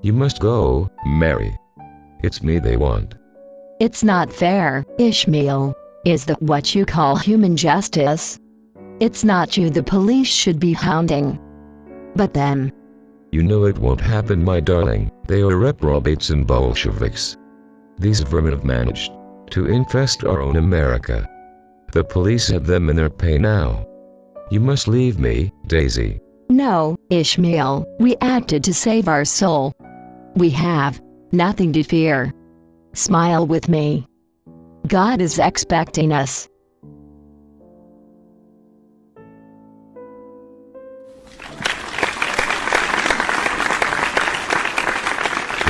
You must go, Mary. It's me they want. It's not fair, Ishmael. Is that what you call human justice? It's not you the police should be hounding, but them. You know it won't happen, my darling. They are reprobates and Bolsheviks. These vermin have managed to infest our own America. The police have them in their pay now. You must leave me, Daisy. No, Ishmael, we acted to save our soul. We have nothing to fear. Smile with me. God is expecting us.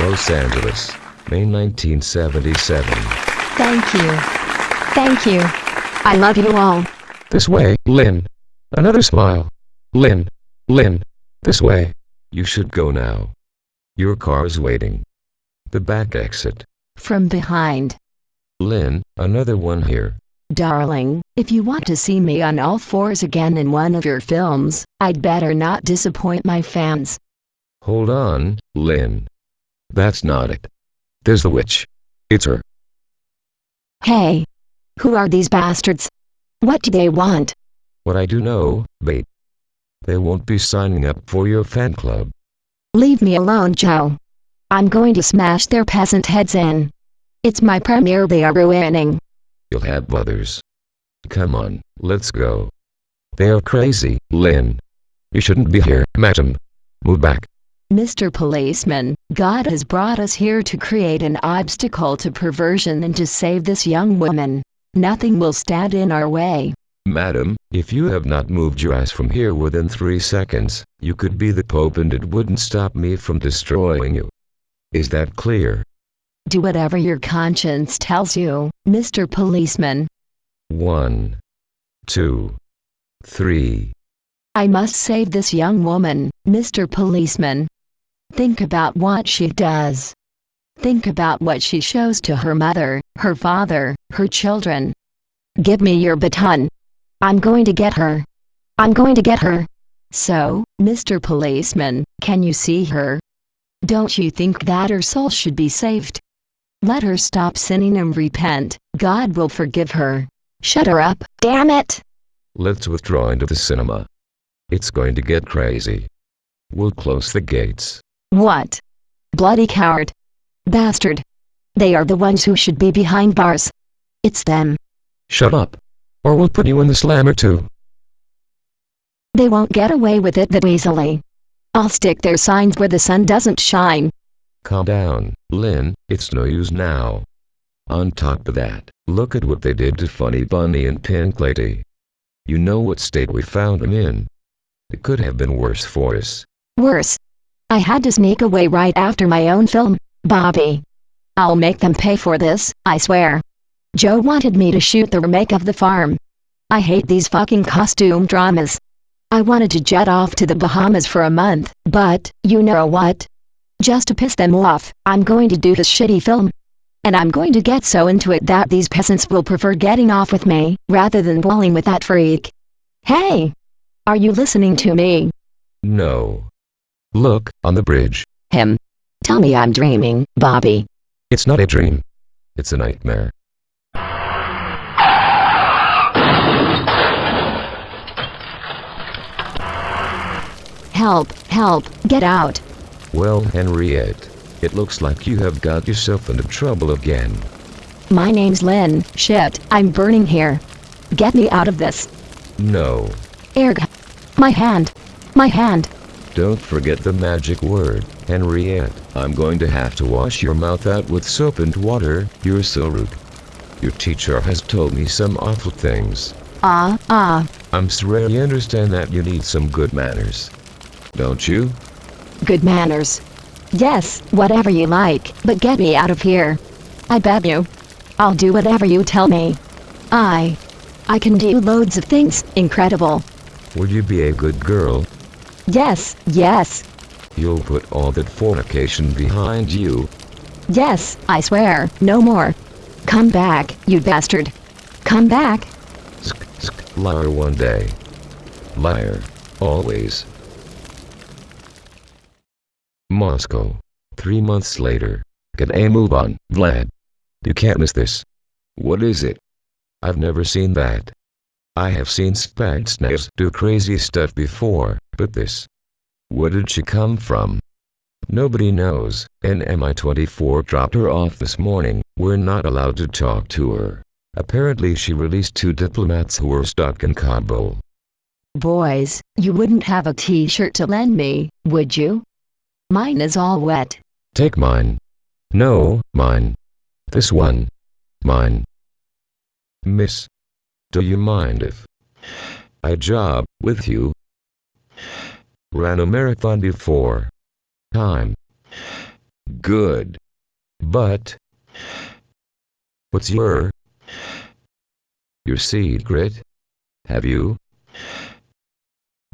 Los Angeles, May 1977. Thank you. Thank you. I love you all. This way, Lynn. Another smile. Lynn. Lynn. This way. You should go now. Your car is waiting. The back exit. From behind. Lynn, another one here. Darling, if you want to see me on all fours again in one of your films, I'd better not disappoint my fans. Hold on, Lynn. That's not it. There's the witch. It's her. Hey. Who are these bastards? What do they want? What I do know, babe. They won't be signing up for your fan club. Leave me alone, Joe. I'm going to smash their peasant heads in. It's my premiere they are ruining. You'll have others. Come on, let's go. They are crazy, Lynn. You shouldn't be here, madam. Move back. Mr. Policeman, God has brought us here to create an obstacle to perversion and to save this young woman. Nothing will stand in our way. Madam, if you have not moved your ass from here within 3 seconds, you could be the Pope and it wouldn't stop me from destroying you. Is that clear? Do whatever your conscience tells you, Mr. Policeman. 1, 2, 3. I must save this young woman, Mr. Policeman. Think about what she does. Think about what she shows to her mother, her father, her children. Give me your baton. I'm going to get her. I'm going to get her. So, Mr. Policeman, can you see her? Don't you think that her soul should be saved? Let her stop sinning and repent. God will forgive her. Shut her up, damn it! Let's withdraw into the cinema. It's going to get crazy. We'll close the gates. What? Bloody coward. Bastard. They are the ones who should be behind bars. It's them. Shut up. Or we'll put you in the slammer too. They won't get away with it that easily. I'll stick their signs where the sun doesn't shine. Calm down, Lynn, it's no use now. On top of that, look at what they did to Funny Bunny and Pink Lady. You know what state we found them in. It could have been worse for us. Worse. I had to sneak away right after my own film, Bobby. I'll make them pay for this, I swear. Joe wanted me to shoot the remake of The Farm. I hate these fucking costume dramas. I wanted to jet off to the Bahamas for a month, but, you know what? Just to piss them off, I'm going to do this shitty film. And I'm going to get so into it that these peasants will prefer getting off with me, rather than bowling with that freak. Hey! Are you listening to me? No. Look, on the bridge. Him. Tell me I'm dreaming, Bobby. It's not a dream. It's a nightmare. Help, help, get out. Well, Henriette, it looks like you have got yourself into trouble again. My name's Lynn. Shit, I'm burning here. Get me out of this. No. Erg. My hand. My hand. Don't forget the magic word, Henriette. I'm going to have to wash your mouth out with soap and water. You're so rude. Your teacher has told me some awful things. I'm sure you understand that you need some good manners. Don't you? Good manners. Yes, whatever you like, but get me out of here. I bet you. I'll do whatever you tell me. I can do loads of things, incredible. Would you be a good girl? Yes, yes. You'll put all that fornication behind you. Yes, I swear, no more. Come back, you bastard. Come back. Liar one day. Liar, always. Moscow, 3 months later. Get a move on, Vlad. You can't miss this. What is it? I've never seen that. I have seen Spetsnaz do crazy stuff before, but this. Where did she come from? Nobody knows, and MI24 dropped her off this morning. We're not allowed to talk to her. Apparently she released 2 diplomats who were stuck in Kabul. Boys, you wouldn't have a t-shirt to lend me, would you? Mine is all wet. Take mine. No, mine. This one. Mine. Miss. Do you mind if I job with you? Ran a marathon before. Time. Good. But what's your secret? Have you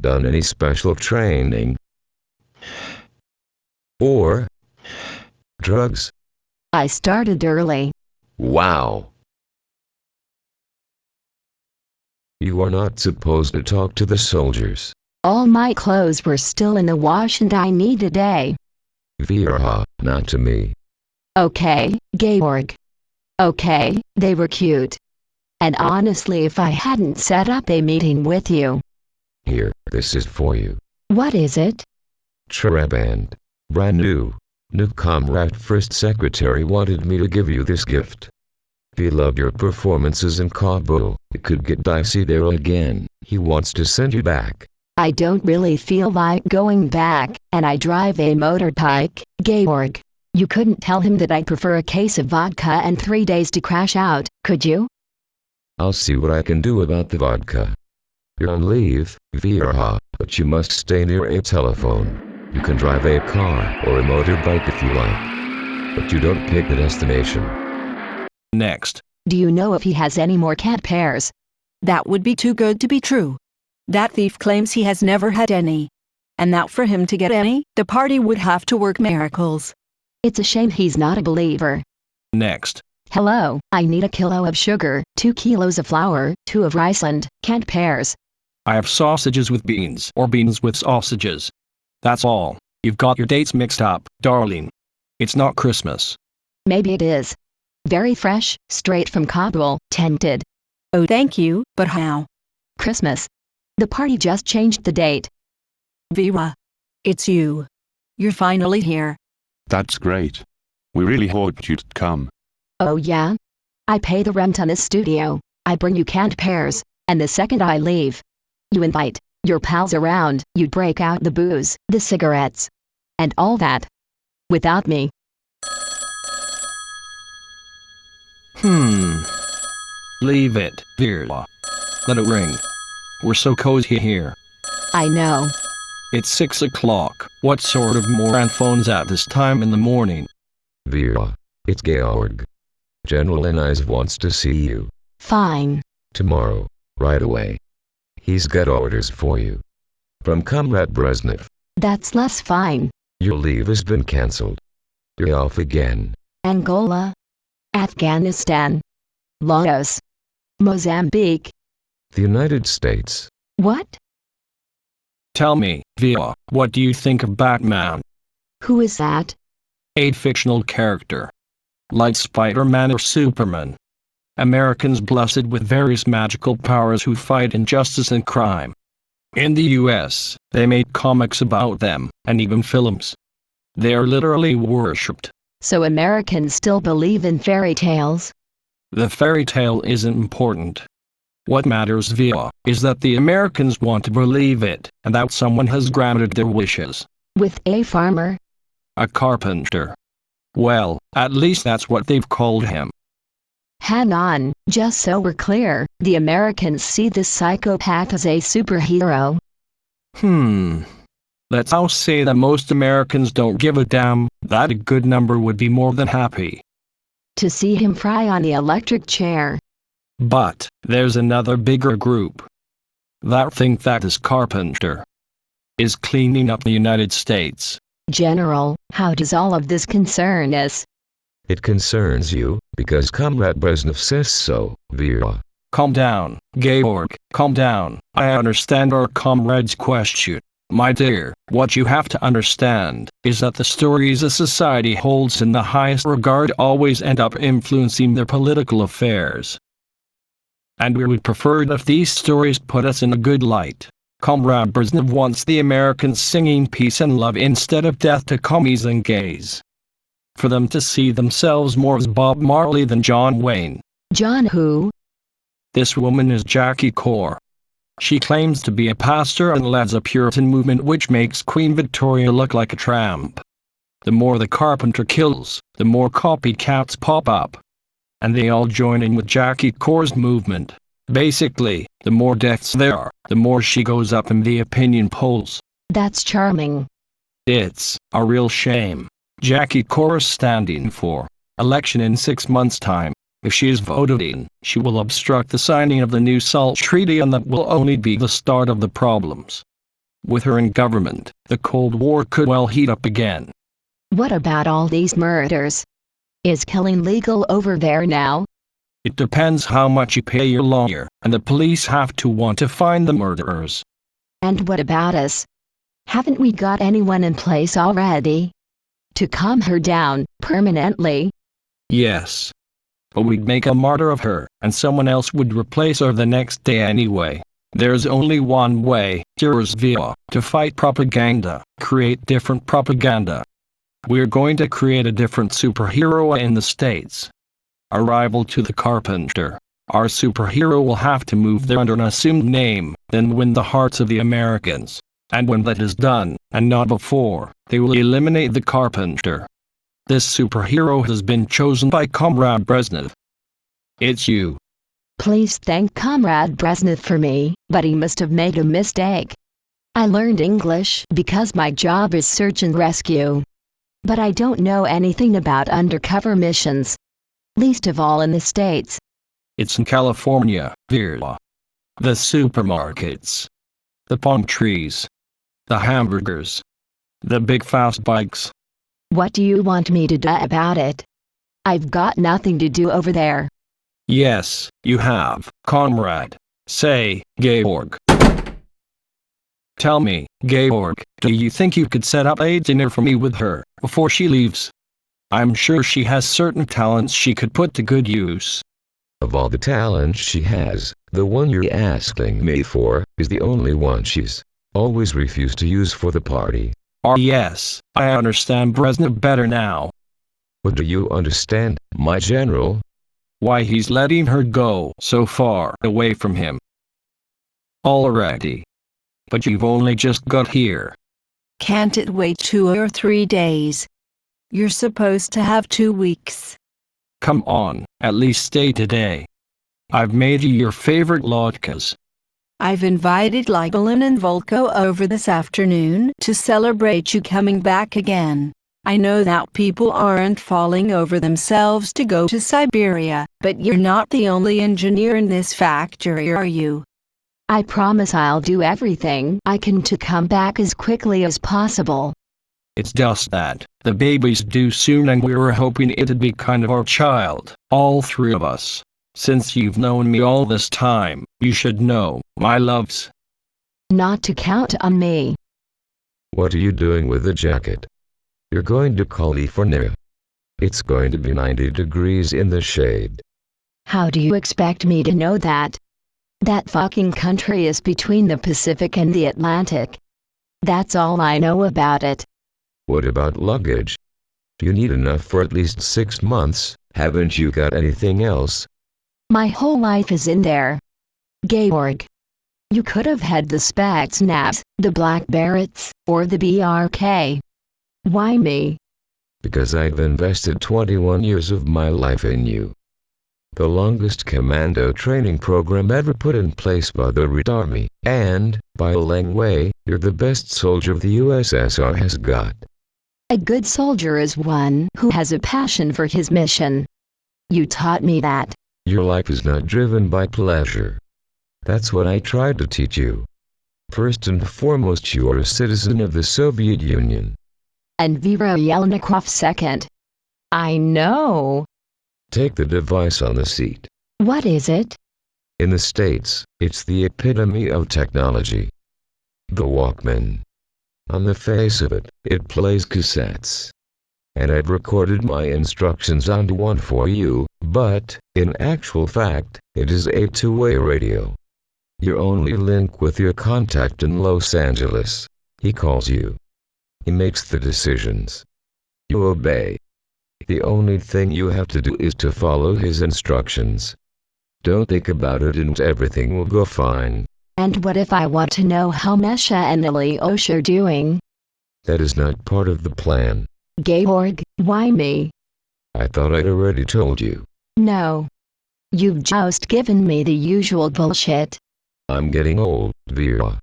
done any special training? Or drugs? I started early. Wow. You are not supposed to talk to the soldiers. All my clothes were still in the wash and I need a day. Vera, not to me. Okay, Georg. Okay, they were cute. And honestly, if I hadn't set up a meeting with you. Here, this is for you. What is it? Traband. Brand new. New comrade first secretary wanted me to give you this gift. He loved your performances in Kabul. It could get dicey there again. He wants to send you back. I don't really feel like going back, and I drive a motorbike, Georg. You couldn't tell him that I prefer a case of vodka and 3 days to crash out, could you? I'll see what I can do about the vodka. You're on leave, Vera, but you must stay near a telephone. You can drive a car or a motorbike if you like, but you don't pick the destination. Next. Do you know if he has any more cat pairs? That would be too good to be true. That thief claims he has never had any. And that for him to get any, the party would have to work miracles. It's a shame he's not a believer. Next. Hello, I need a kilo of sugar, 2 kilos of flour, 2 of rice and cat pairs. I have sausages with beans or beans with sausages. That's all. You've got your dates mixed up, darling. It's not Christmas. Maybe it is. Very fresh, straight from Kabul, tempted. Oh, thank you, but how? Christmas. The party just changed the date. Vera. It's you. You're finally here. That's great. We really hoped you'd come. Oh yeah? I pay the rent on this studio, I bring you canned pears, and the second I leave, you invite your pals around, you'd break out the booze, the cigarettes, and all that. Without me. Leave it, Vera. Let it ring. We're so cozy here. I know. It's 6 o'clock. What sort of moron phones at this time in the morning? Vera, it's Georg. General Enise wants to see you. Fine. Tomorrow, right away. He's got orders for you. From Comrade Brezhnev. That's less fine. Your leave has been cancelled. You're off again. Angola. Afghanistan. Laos. Mozambique. The United States. What? Tell me, Vera, what do you think of Batman? Who is that? A fictional character. Like Spider-Man or Superman. Americans blessed with various magical powers who fight injustice and crime. In the US, they made comics about them, and even films. They are literally worshipped. So Americans still believe in fairy tales? The fairy tale isn't important. What matters, Vera, is that the Americans want to believe it, and that someone has granted their wishes. With a farmer? A carpenter. Well, at least that's what they've called him. Hang on, just so we're clear, the Americans see this psychopath as a superhero? Let's now say that most Americans don't give a damn, that a good number would be more than happy. To see him fry on the electric chair. But, there's another bigger group. That think that this carpenter is cleaning up the United States. General, how does all of this concern us? It concerns you, because Comrade Brezhnev says so, Vera. Calm down, Georg, calm down. I understand our comrade's question. My dear, what you have to understand is that the stories a society holds in the highest regard always end up influencing their political affairs. And we would prefer it if these stories put us in a good light. Comrade Brezhnev wants the Americans singing peace and love instead of death to commies and gays. For them to see themselves more as Bob Marley than John Wayne. John who? This woman is Jackie Core. She claims to be a pastor and leads a Puritan movement which makes Queen Victoria look like a tramp. The more the Carpenter kills, the more copycats pop up. And they all join in with Jackie Core's movement. Basically, the more deaths there are, the more she goes up in the opinion polls. That's charming. It's a real shame. Jackie Core is standing for election in 6 months' time. If she is voted in, she will obstruct the signing of the new SALT treaty, and that will only be the start of the problems. With her in government, the Cold War could well heat up again. What about all these murders? Is killing legal over there now? It depends how much you pay your lawyer, and the police have to want to find the murderers. And what about us? Haven't we got anyone in place already? To calm her down, permanently? Yes. But we'd make a martyr of her, and someone else would replace her the next day anyway. There's only one way, Vera, to fight propaganda, create different propaganda. We're going to create a different superhero in the States. A rival to the Carpenter. Our superhero will have to move there under an assumed name, then win the hearts of the Americans. And when that is done, and not before, they will eliminate the Carpenter. This superhero has been chosen by Comrade Brezhnev. It's you. Please thank Comrade Brezhnev for me, but he must have made a mistake. I learned English because my job is search and rescue. But I don't know anything about undercover missions. Least of all in the States. It's in California, Vera. The supermarkets. The palm trees. The hamburgers. The big fast bikes. What do you want me to do about it? I've got nothing to do over there. Yes, you have, comrade. Say, Georg. Tell me, Georg, do you think you could set up a dinner for me with her, before she leaves? I'm sure she has certain talents she could put to good use. Of all the talents she has, the one you're asking me for, is the only one she's always refused to use for the party. Yes, I understand Brezhnev better now. What do you understand, my general? Why he's letting her go so far away from him. Already. But you've only just got here. Can't it wait 2 or 3 days? You're supposed to have 2 weeks. Come on, at least stay today. I've made you your favorite latkes. I've invited Liebelin and Volko over this afternoon to celebrate you coming back again. I know that people aren't falling over themselves to go to Siberia, but you're not the only engineer in this factory, are you? I promise I'll do everything I can to come back as quickly as possible. It's just that the baby's due soon, and we were hoping it'd be kind of our child, all 3 of us. Since you've known me all this time, you should know, my loves. Not to count on me. What are you doing with the jacket? You're going to California. It's going to be 90 degrees in the shade. How do you expect me to know that? That fucking country is between the Pacific and the Atlantic. That's all I know about it. What about luggage? You need enough for at least 6 months, haven't you got anything else? My whole life is in there. Georg. You could have had the Spetsnaz, the Black Berets, or the BRK. Why me? Because I've invested 21 years of my life in you. The longest commando training program ever put in place by the Red Army, and, by a long way, you're the best soldier the USSR has got. A good soldier is one who has a passion for his mission. You taught me that. Your life is not driven by pleasure. That's what I tried to teach you. First and foremost, you're a citizen of the Soviet Union. And Vera Yelnikov second. I know. Take the device on the seat. What is it? In the States, it's the epitome of technology. The Walkman. On the face of it, it plays cassettes. And I've recorded my instructions onto one for you, but, in actual fact, it is a two-way radio. Your only link with your contact in Los Angeles. He calls you. He makes the decisions. You obey. The only thing you have to do is to follow his instructions. Don't think about it and everything will go fine. And what if I want to know how Mesha and Ilyosha are doing? That is not part of the plan. Georg, why me? I thought I'd already told you. No. You've just given me the usual bullshit. I'm getting old, Vera.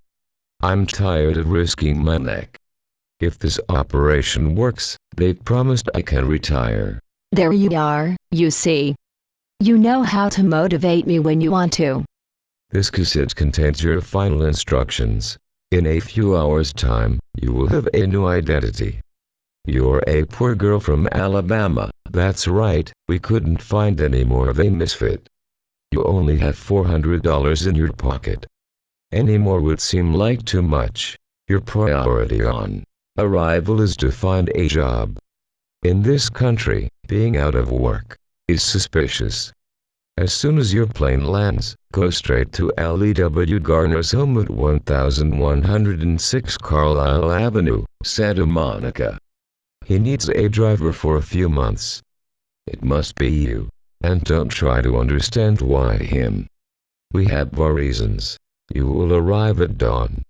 I'm tired of risking my neck. If this operation works, they've promised I can retire. There you are, you see. You know how to motivate me when you want to. This cassette contains your final instructions. In a few hours' time, you will have a new identity. You're a poor girl from Alabama. That's right, we couldn't find any more of a misfit. You only have $400 in your pocket. Any more would seem like too much. Your priority on arrival is to find a job. In this country, being out of work is suspicious. As soon as your plane lands, go straight to L.E.W. Garner's home at 1106 Carlisle Avenue, Santa Monica. He needs a driver for a few months. It must be you. And don't try to understand why him. We have our reasons. You will arrive at dawn.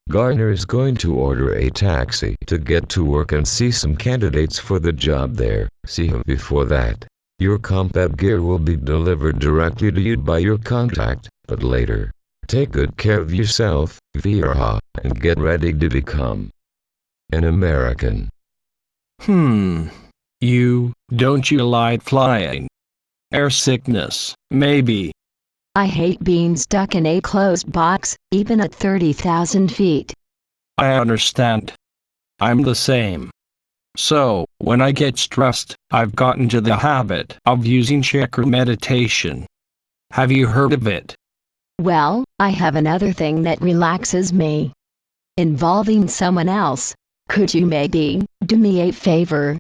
Garner is going to order a taxi to get to work and see some candidates for the job there. See him before that. Your combat gear will be delivered directly to you by your contact, but later. Take good care of yourself, Vera, and get ready to become an American. Don't you like flying? Air sickness, maybe. I hate being stuck in a closed box, even at 30,000 feet. I understand. I'm the same. So, when I get stressed, I've gotten into the habit of using chakra meditation. Have you heard of it? Well, I have another thing that relaxes me. Involving someone else. Could you maybe do me a favor?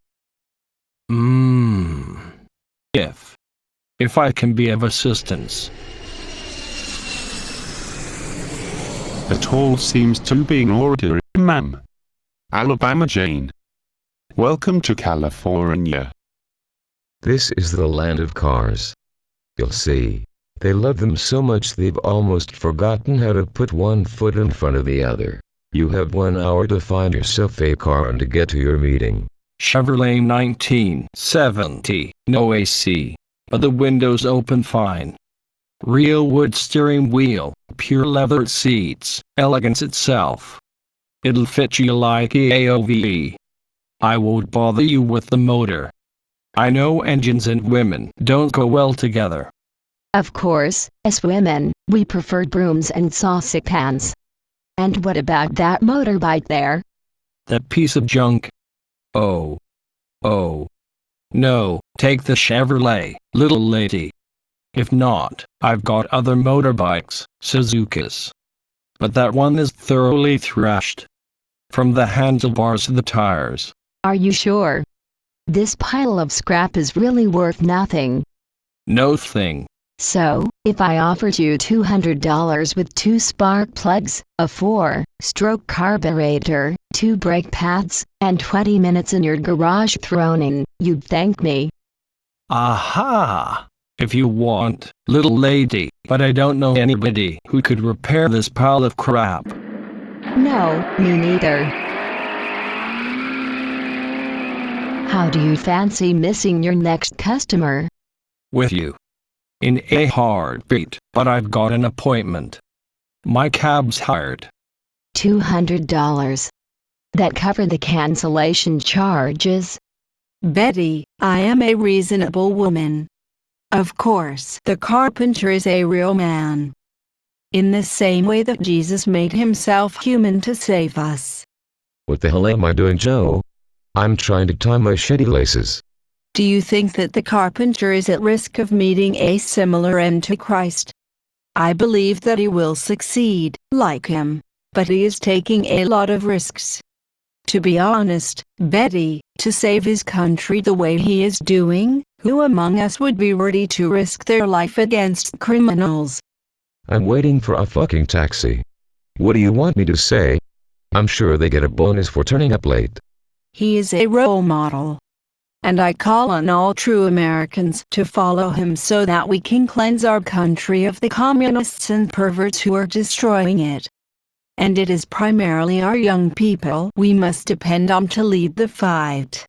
If I can be of assistance. It all seems to be in order, ma'am. Alabama Jane. Welcome to California. This is the land of cars. You'll see. They love them so much they've almost forgotten how to put one foot in front of the other. You have 1 hour to find yourself a car and to get to your meeting. Chevrolet 1970, no AC, but the windows open fine. Real wood steering wheel, pure leather seats, elegance itself. It'll fit you like AOVE. I won't bother you with the motor. I know engines and women don't go well together. Of course, as women, we prefer brooms and saucepans. And what about that motorbike there? That piece of junk. Oh. No, take the Chevrolet, little lady. If not, I've got other motorbikes, Suzuki's. But that one is thoroughly thrashed. From the handlebars to the tires. Are you sure? This pile of scrap is really worth nothing. No thing. So, if I offered you $200 with 2 spark plugs, a 4-stroke carburetor, 2 brake pads, and 20 minutes in your garage thrown in, you'd thank me. Aha! If you want, little lady, but I don't know anybody who could repair this pile of crap. No, me neither. How do you fancy missing your next customer? With you. In a heartbeat, but I've got an appointment. My cab's hired. $200. That cover the cancellation charges? Betty, I am a reasonable woman. Of course, the carpenter is a real man. In the same way that Jesus made himself human to save us. What the hell am I doing, Joe? I'm trying to tie my shitty laces. Do you think that the carpenter is at risk of meeting a similar end to Christ? I believe that he will succeed, like him, but he is taking a lot of risks. To be honest, Betty, to save his country the way he is doing, who among us would be ready to risk their life against criminals? I'm waiting for a fucking taxi. What do you want me to say? I'm sure they get a bonus for turning up late. He is a role model. And I call on all true Americans to follow him so that we can cleanse our country of the communists and perverts who are destroying it. And it is primarily our young people we must depend on to lead the fight.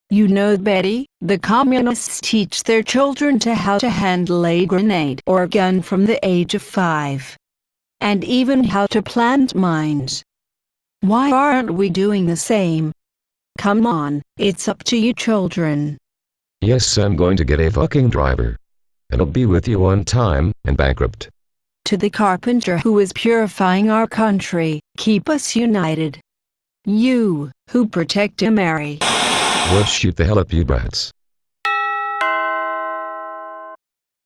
You know, Betty, the communists teach their children how to handle a grenade or gun from the age of 5. And even how to plant mines. Why aren't we doing the same? Come on, it's up to you children. Yes, I'm going to get a fucking driver. And I'll be with you on time, and bankrupt. To the carpenter who is purifying our country, keep us united. You, who protect Mary. What, shoot the hell up, you brats.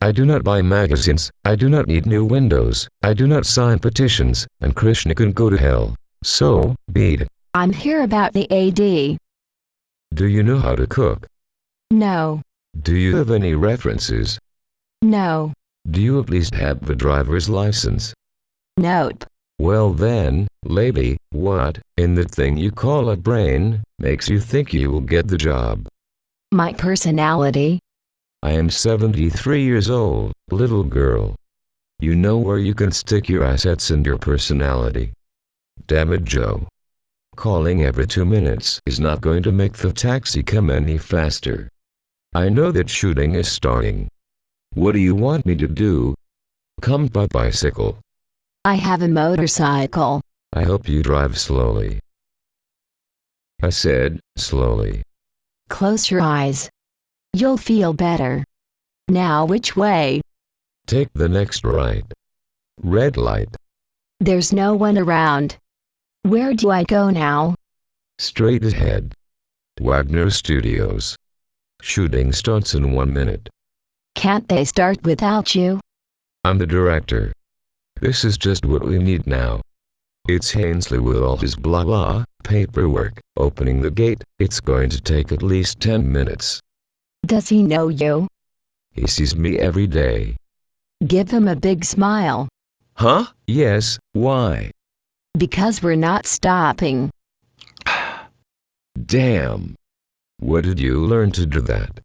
I do not buy magazines, I do not need new windows, I do not sign petitions, and Krishna can go to hell. So, beat it. I'm here about the AD. Do you know how to cook? No. Do you have any references? No. Do you at least have the driver's license? Nope. Well then, lady, what, in the thing you call a brain, makes you think you will get the job? My personality. I am 73 years old, little girl. You know where you can stick your assets and your personality. Damn it, Joe. Calling every 2 minutes is not going to make the taxi come any faster. I know that shooting is starting. What do you want me to do? Come by bicycle. I have a motorcycle. I hope you drive slowly. I said, slowly. Close your eyes. You'll feel better. Now which way? Take the next right. Red light. There's no one around. Where do I go now? Straight ahead. Wagner Studios. Shooting starts in 1 minute. Can't they start without you? I'm the director. This is just what we need now. It's Hainsley with all his blah blah, paperwork, opening the gate. It's going to take at least 10 minutes. Does he know you? He sees me every day. Give him a big smile. Huh? Yes, why? Because we're not stopping. Damn. What did you learn to do that?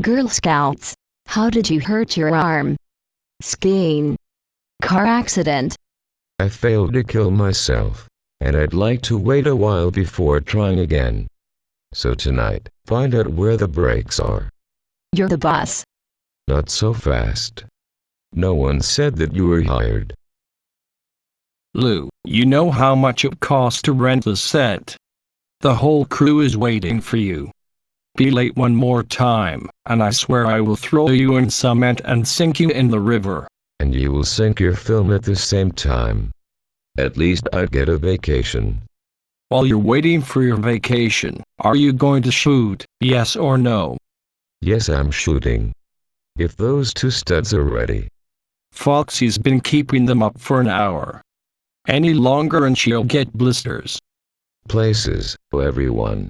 Girl Scouts. How did you hurt your arm? Skiing. Car accident. I failed to kill myself, and I'd like to wait a while before trying again. So tonight, find out where the brakes are. You're the boss. Not so fast. No one said that you were hired. Lou, you know how much it costs to rent the set. The whole crew is waiting for you. Be late one more time, and I swear I will throw you in cement and sink you in the river. And you will sink your film at the same time. At least I'd get a vacation. While you're waiting for your vacation, are you going to shoot, yes or no? Yes, I'm shooting. If those 2 studs are ready. Foxy's been keeping them up for an hour. Any longer and she'll get blisters. Places, everyone.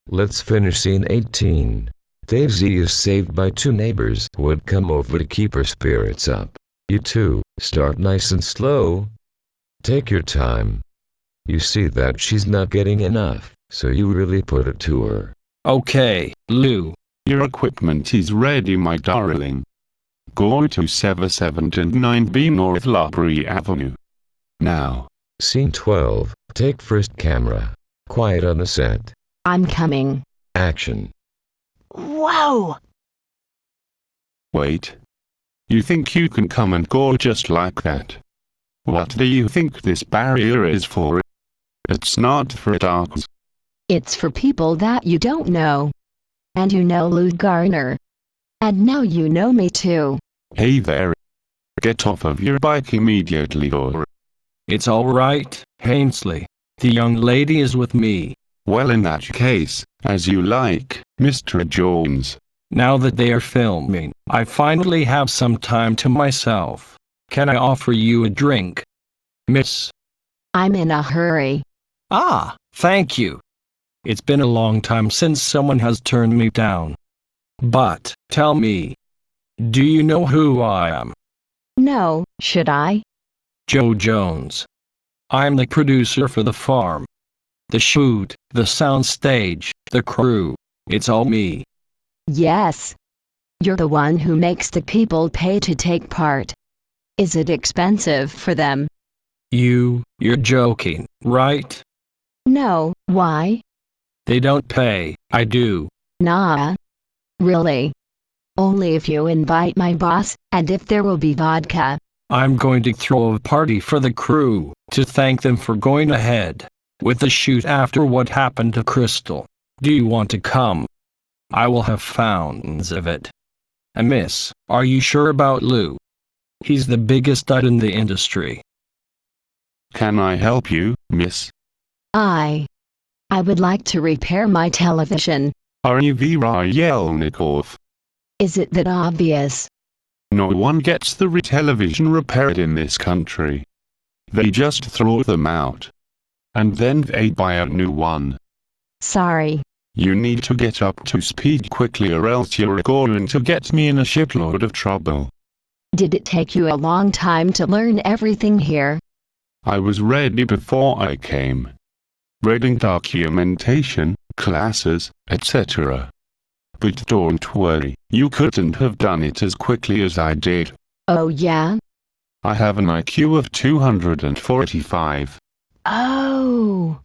Let's finish scene 18. Daisy is saved by 2 neighbors who would come over to keep her spirits up. You two, start nice and slow. Take your time. You see that she's not getting enough, so you really put it to her. Okay, Lou. Your equipment is ready, my darling. Go to 779B North Lopry Avenue. Now. Scene 12, take first camera. Quiet on the set. I'm coming. Action. Whoa! Wait. You think you can come and go just like that? What do you think this barrier is for? It's not for dogs. It's for people that you don't know. And you know Lou Garner. And now you know me too. Hey there. Get off of your bike immediately or... It's all right, Hainsley. The young lady is with me. Well, in that case, as you like, Mr. Jones. Now that they are filming, I finally have some time to myself. Can I offer you a drink? Miss? I'm in a hurry. Ah, thank you. It's been a long time since someone has turned me down. But, tell me, do you know who I am? No, should I? Joe Jones. I'm the producer for the farm. The shoot, the sound stage, the crew, it's all me. Yes. You're the one who makes the people pay to take part. Is it expensive for them? You're joking, right? No, why? They don't pay, I do. Nah. Really? Only if you invite my boss, and if there will be vodka. I'm going to throw a party for the crew, to thank them for going ahead with the shoot after what happened to Crystal. Do you want to come? I will have fountains of it. And miss, are you sure about Lou? He's the biggest stud in the industry. Can I help you, miss? I would like to repair my television. Harley Vera Yelnikov. Is it that obvious? No one gets the television repaired in this country. They just throw them out. And then they buy a new one. Sorry. You need to get up to speed quickly or else you're going to get me in a shitload of trouble. Did it take you a long time to learn everything here? I was ready before I came. Reading documentation, classes, etc. But don't worry, you couldn't have done it as quickly as I did. Oh yeah? I have an IQ of 245. Oh.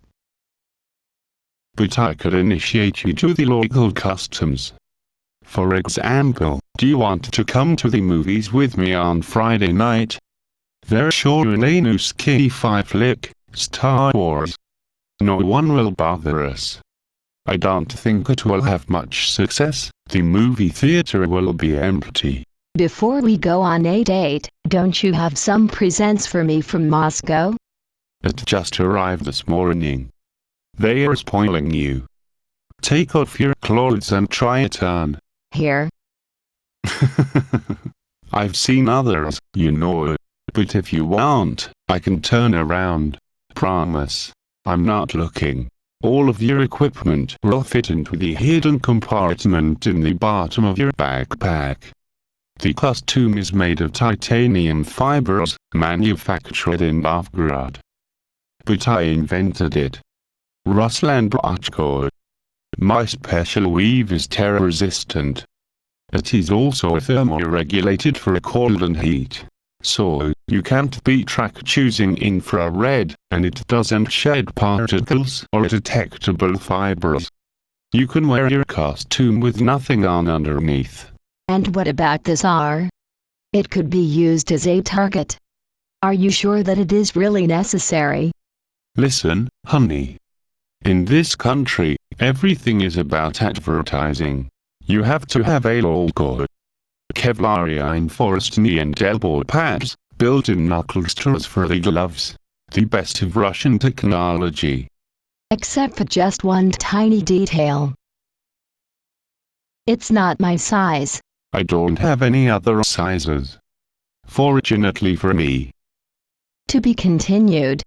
But I could initiate you to the local customs. For example, do you want to come to the movies with me on Friday night? There's sure a new sci-fi flick, Star Wars. No one will bother us. I don't think it will have much success. The movie theater will be empty. Before we go on a date, don't you have some presents for me from Moscow? It just arrived this morning. They are spoiling you. Take off your clothes and try it on. Here. I've seen others, you know. But if you want, I can turn around. Promise. I'm not looking. All of your equipment will fit into the hidden compartment in the bottom of your backpack. The costume is made of titanium fibers, manufactured in Novgorod. But I invented it. Ruslan Brachko. My special weave is tear-resistant. It is also thermoregulated for cold and heat. So, you can't be tracked using infrared, and it doesn't shed particles or detectable fibers. You can wear your costume with nothing on underneath. And what about this R? It could be used as a target. Are you sure that it is really necessary? Listen, honey. In this country, everything is about advertising. You have to have a logo. Kevlar reinforced knee and elbow pads, built-in knuckle straws for the gloves. The best of Russian technology. Except for just one tiny detail. It's not my size. I don't have any other sizes. Fortunately for me. To be continued.